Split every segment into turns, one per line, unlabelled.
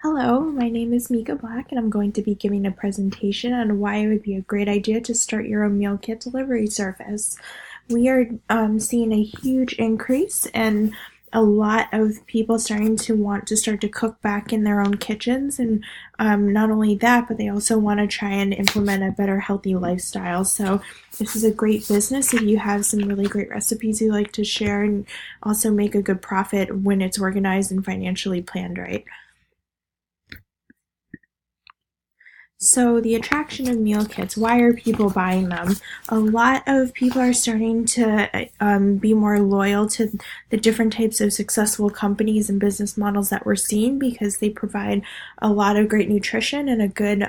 Hello, my name is Mika Black, and I'm going to be giving a presentation on why it would be a great idea to start your own meal kit delivery service. We are seeing a huge increase in a lot of people starting to want to start to cook back in their own kitchens, and not only that, but they also want to try and implement a better healthy lifestyle. So this is a great business if you have some really great recipes you like to share and also make a good profit when it's organized and financially planned right. So the attraction of meal kits, why are people buying them? A lot of people are starting to be more loyal to the different types of successful companies and business models that we're seeing because they provide a lot of great nutrition and a good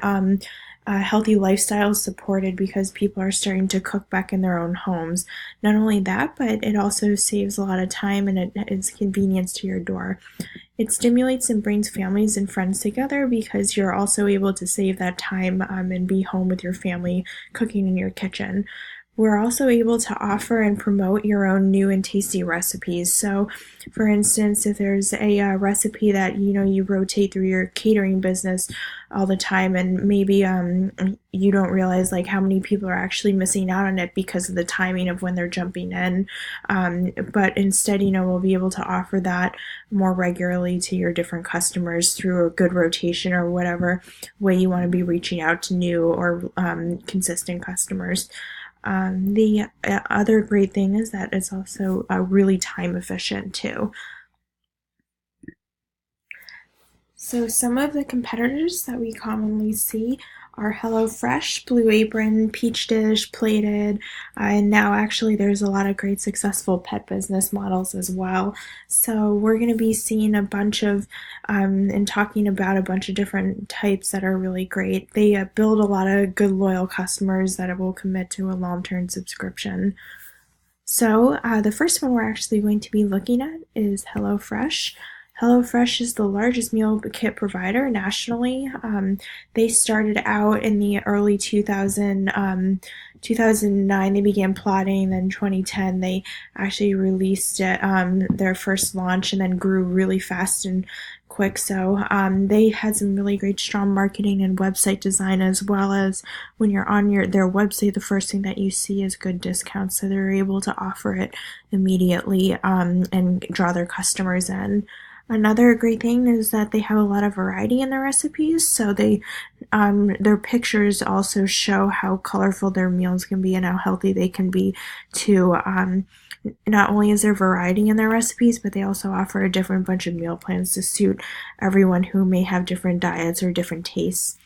healthy lifestyle supported because people are starting to cook back in their own homes. Not only that, but it also saves a lot of time and it is convenience to your door. It stimulates and brings families and friends together because you're also able to save that time and be home with your family cooking in your kitchen. We're also able to offer and promote your own new and tasty recipes. So, for instance, if there's a recipe that you rotate through your catering business all the time, and maybe you don't realize like how many people are actually missing out on it because of the timing of when they're jumping in, but instead, we'll be able to offer that more regularly to your different customers through a good rotation or whatever way you want to be reaching out to new or consistent customers. The other great thing is that it's also really time efficient too. So some of the competitors that we commonly see are HelloFresh, Blue Apron, Peach Dish, Plated, and now actually there's a lot of great successful pet business models as well. So we're going to be seeing a bunch of and talking about a bunch of different types that are really great. They build a lot of good loyal customers that will commit to a long-term subscription. So the first one we're actually going to be looking at is HelloFresh. HelloFresh is the largest meal kit provider nationally. They started out in the early 2009, they began plotting, then 2010 they actually released it, their first launch, and then grew really fast and quick. So they had some really great strong marketing and website design, as well as when you're on their website, the first thing that you see is good discounts. So they're able to offer it immediately and draw their customers in. Another great thing is that they have a lot of variety in their recipes, so their pictures also show how colorful their meals can be and how healthy they can be too. Not only is there variety in their recipes, but they also offer a different bunch of meal plans to suit everyone who may have different diets or different tastes.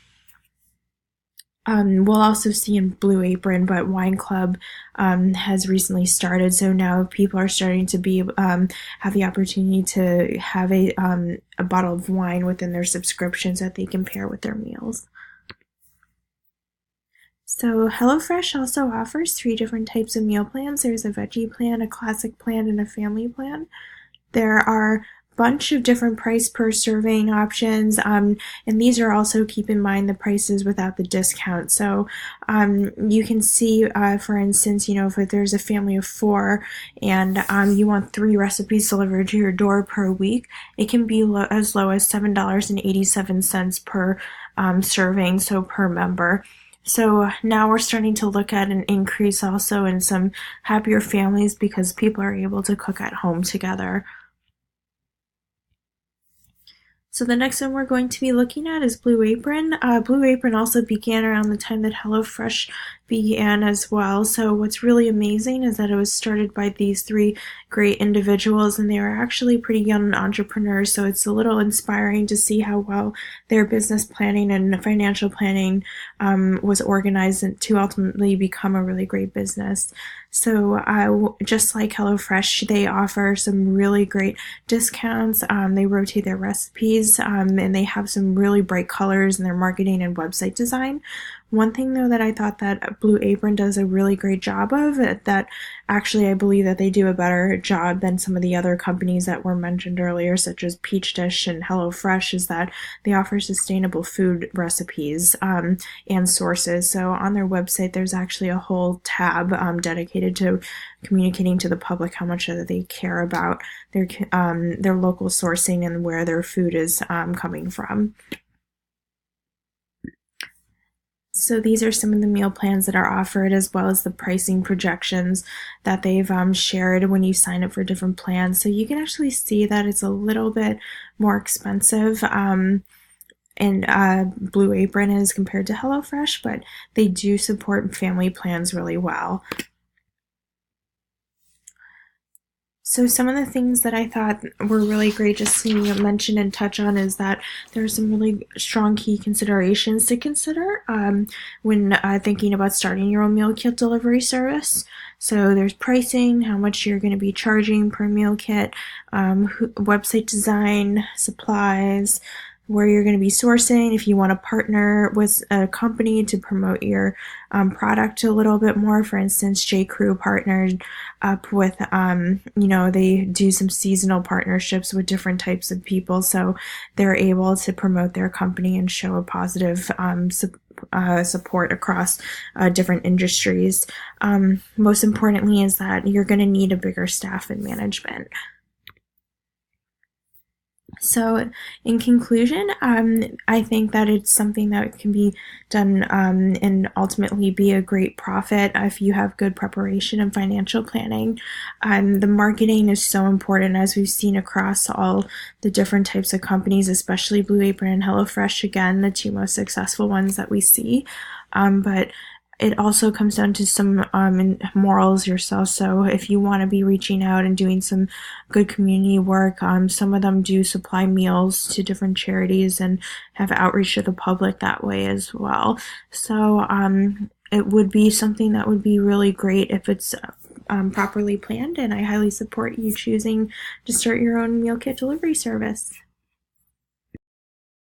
We'll also see in Blue Apron, but Wine Club has recently started, so now people are starting to be have the opportunity to have a bottle of wine within their subscriptions that they can pair with their meals. So HelloFresh also offers three different types of meal plans. There's a veggie plan, a classic plan, and a family plan. There are a bunch of different price per serving options, and these are also, keep in mind, the prices without the discount. So you can see, for instance, if there's a family of four and you want 3 recipes delivered to your door per week, it can be as low as $7.87 per serving, so per member. So now we're starting to look at an increase also in some happier families because people are able to cook at home together. So the next one we're going to be looking at is Blue Apron. Blue Apron also began around the time that HelloFresh began as well. So what's really amazing is that it was started by these three great individuals, and they are actually pretty young entrepreneurs. So it's a little inspiring to see how well their business planning and financial planning was organized to ultimately become a really great business. So just like HelloFresh, they offer some really great discounts. They rotate their recipes, and they have some really bright colors in their marketing and website design. One thing though that I thought that Blue Apron does a really great job of, that actually I believe that they do a better job than some of the other companies that were mentioned earlier, such as Peach Dish and HelloFresh, is that they offer sustainable food recipes and sources. So on their website, there's actually a whole tab dedicated to communicating to the public how much that they care about their local sourcing and where their food is coming from. So these are some of the meal plans that are offered, as well as the pricing projections that they've shared when you sign up for different plans. So you can actually see that it's a little bit more expensive and Blue Apron is compared to HelloFresh, but they do support family plans really well. So some of the things that I thought were really great just to mention and touch on is that there are some really strong key considerations to consider when thinking about starting your own meal kit delivery service. So there's pricing, how much you're going to be charging per meal kit, website design, supplies, where you're going to be sourcing, if you want to partner with a company to promote your product a little bit more. For instance, J. Crew partnered up with, they do some seasonal partnerships with different types of people, so they're able to promote their company and show a positive support across different industries. Most importantly is that you're going to need a bigger staff and management. So, in conclusion, I think that it's something that can be done and ultimately be a great profit if you have good preparation and financial planning. The marketing is so important, as we've seen across all the different types of companies, especially Blue Apron and HelloFresh, again, the two most successful ones that we see. But it also comes down to some morals yourself. So if you want to be reaching out and doing some good community work, some of them do supply meals to different charities and have outreach to the public that way as well. So it would be something that would be really great if it's properly planned, and I highly support you choosing to start your own meal kit delivery service.